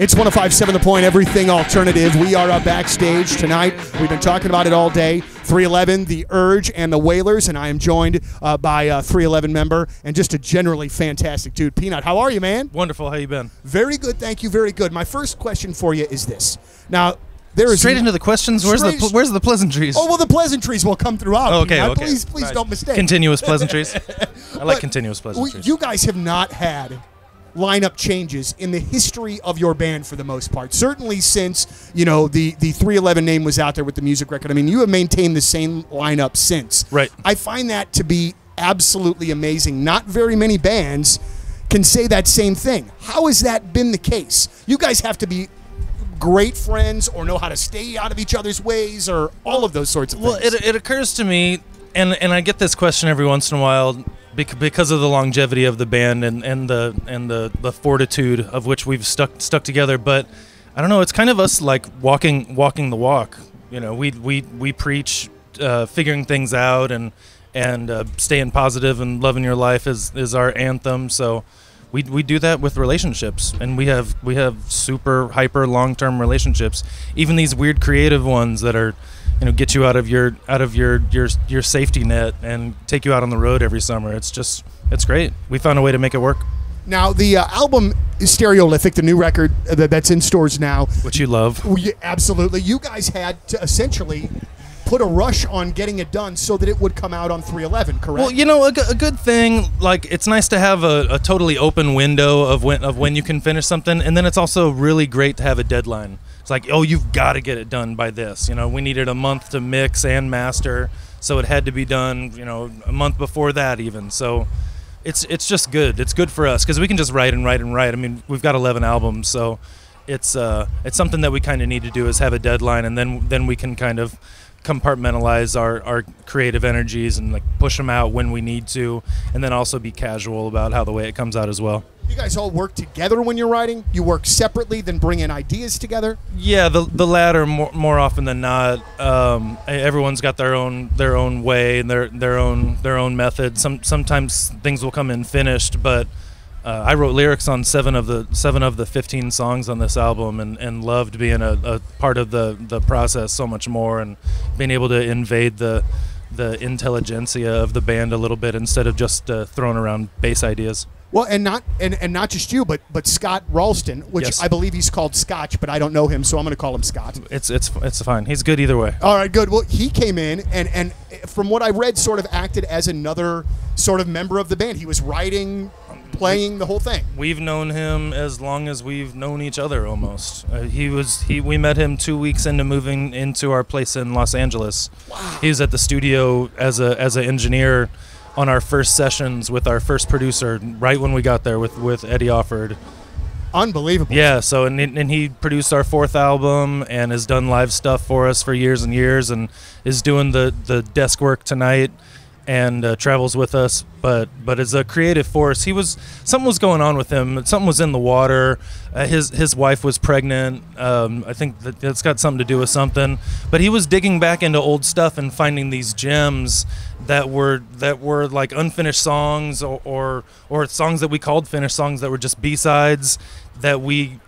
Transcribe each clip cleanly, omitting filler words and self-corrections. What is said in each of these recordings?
It's 105.7 The Point, everything alternative. We are backstage tonight. We've been talking about it all day. 311, The Urge, and The Wailers, and I am joined by a 311 member and just a generally fantastic dude. Peanut, how are you, man? Wonderful. How you been? Very good, thank you. Very good. My first question for you is this. Now, there is straight into the questions. Where's the pleasantries? Oh, well, the pleasantries will come throughout. Okay, Peanut. okay. Please Right. don't mistake. Continuous pleasantries. I like continuous pleasantries. You guys have not had lineup changes in the history of your band for the most part. Certainly since, you know, the 311 name was out there with the music record. I mean, you have maintained the same lineup since. Right. I find that to be absolutely amazing. Not very many bands can say that same thing. How has that been the case? You guys have to be great friends or know how to stay out of each other's ways or all of those sorts of things. Well, it occurs to me, and I get this question every once in a while because of the longevity of the band and the fortitude of which we've stuck together. But I don't know, it's kind of us like walking the walk. You know, we preach figuring things out and staying positive and loving your life is our anthem. So we do that with relationships, and we have super hyper long-term relationships, even these weird creative ones that are, you know, get you out of your safety net and take you out on the road every summer. It's great. We found a way to make it work. Now, the album is Stereolithic, the new record that's in stores now. Which you love. Absolutely. You guys had to essentially put a rush on getting it done so that it would come out on 311, correct? Well, you know, a good thing, like, it's nice to have a totally open window of when you can finish something, and then it's also really great to have a deadline. It's like, oh, you've got to get it done by this. You know, we needed a month to mix and master, so it had to be done, you know, a month before that even. So it's just good. It's good for us because we can just write and write and write. I mean, we've got 11 albums, so it's something that we kind of need to do is have a deadline, and then we can kind of compartmentalize our creative energies and like push them out when we need to, and then also be casual about how the way it comes out as well. You guys all work together when you're writing? You work separately, then bring in ideas together? Yeah, the latter more often than not. Everyone's got their own way and their own method. Sometimes things will come in finished, but I wrote lyrics on 7 of the 15 songs on this album, and loved being a part of the process so much more, and being able to invade the intelligentsia of the band a little bit instead of just throwing around bass ideas. Well, and not just you, but Scott Ralston, which yes. I believe he's called Scotch, but I don't know him, so I'm going to call him Scott. It's fine. He's good either way. All right, good. Well, he came in and from what I read, sort of acted as another sort of member of the band. He was writing, playing the whole thing. We've known him as long as we've known each other almost. We met him 2 weeks into moving into our place in Los Angeles. Wow. He was at the studio as an engineer on our first sessions with our first producer right when we got there with Eddie Offord. Unbelievable. Yeah, so and he produced our 4th album and has done live stuff for us for years and years, and is doing the desk work tonight and travels with us, but as a creative force, something was going on with him. Something was in the water. His wife was pregnant. I think that's got something to do with something. But he was digging back into old stuff and finding these gems that were like unfinished songs or songs that we called finished songs that were just B-sides that we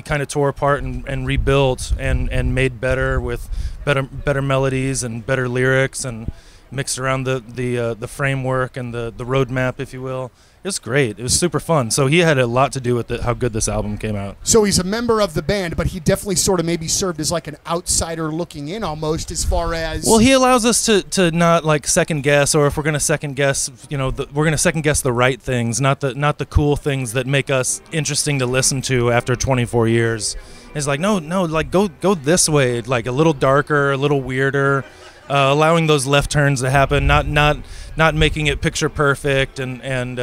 kind of tore apart and rebuilt and made better with better melodies and better lyrics and mixed around the framework and the roadmap, if you will. It was great. It was super fun. So he had a lot to do with how good this album came out. So he's a member of the band, but he definitely sort of maybe served as like an outsider looking in almost, as far as... Well, he allows us to not like second guess, or if we're going to second guess, you know, we're going to second guess the right things, not the cool things that make us interesting to listen to after 24 years. It's like, no, like go this way, like a little darker, a little weirder. Allowing those left turns to happen, not making it picture perfect, and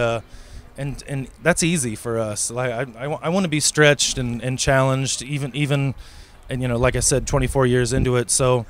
that's easy for us. Like I want to be stretched and challenged, even, and you know, like I said, 24 years into it. So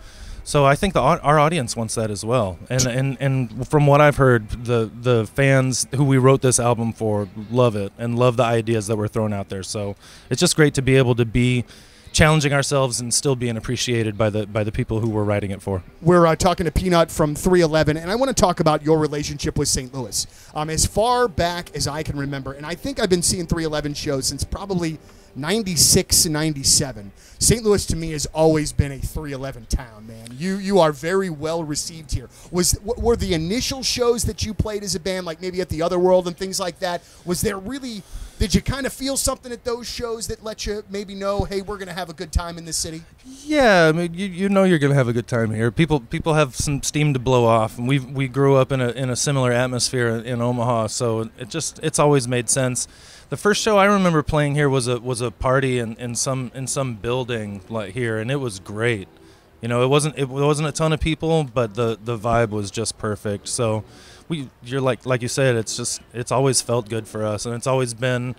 I think our audience wants that as well. And from what I've heard, the fans who we wrote this album for love it and love the ideas that we're throwing out there. So it's just great to be able to be challenging ourselves and still being appreciated by the people who we're writing it for. We're talking to Peanut from 311, and I want to talk about your relationship with St. Louis. As far back as I can remember, and I think I've been seeing 311 shows since probably 96 and 97. St. Louis to me has always been a 311 town, man. You are very well received here. Were the initial shows that you played as a band, like maybe at the Other World and things like that, did you kind of feel something at those shows that let you maybe know, hey, we're going to have a good time in this city? Yeah, I mean, you know you're going to have a good time here. People have some steam to blow off, and we grew up in a similar atmosphere in Omaha, so it's always made sense. The first show I remember playing here was a party in some building like here, and it was great. You know, it wasn't a ton of people, but the vibe was just perfect. So you're like you said, it's always felt good for us, and it's always been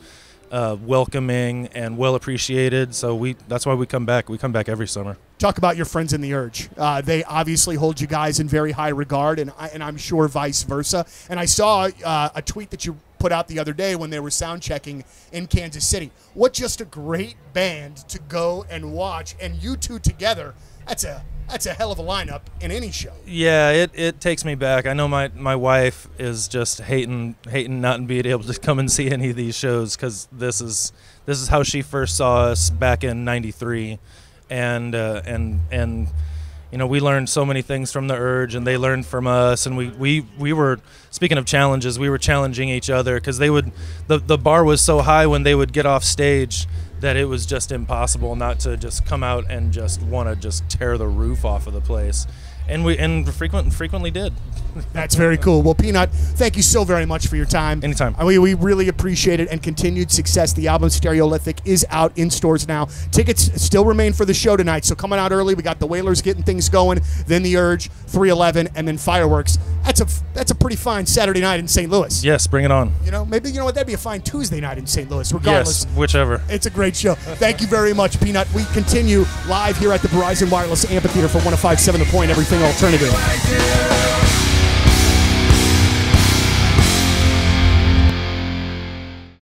welcoming and well appreciated. So that's why we come back. We come back every summer. Talk about your friends in the Urge. They obviously hold you guys in very high regard, and I'm sure vice versa. And I saw a tweet that you put out the other day when they were sound checking in Kansas City. What just a great band to go and watch, and you two together. That's a hell of a lineup in any show. Yeah, it takes me back. I know my wife is just hating not being able to come and see any of these shows, because this is how she first saw us back in '93, and you know, we learned so many things from the Urge, and they learned from us, and we were, speaking of challenges, we were challenging each other, because the bar was so high when they would get off stage that it was just impossible not to just come out and just want to just tear the roof off of the place. And we frequently did. That's very cool. Well, Peanut, thank you so very much for your time. Anytime. We really appreciate it, and continued success. The album Stereolithic is out in stores now. Tickets still remain for the show tonight, so coming out early. We got the Whalers getting things going, then the Urge, 311, and then Fireworks. That's a pretty fine Saturday night in St. Louis. Yes, bring it on. You know, maybe, you know what, that'd be a fine Tuesday night in St. Louis, regardless. Yes, whichever. It's a great show. Thank you very much, Peanut. We continue live here at the Verizon Wireless Amphitheater for 105.7 The Point, everything alternative.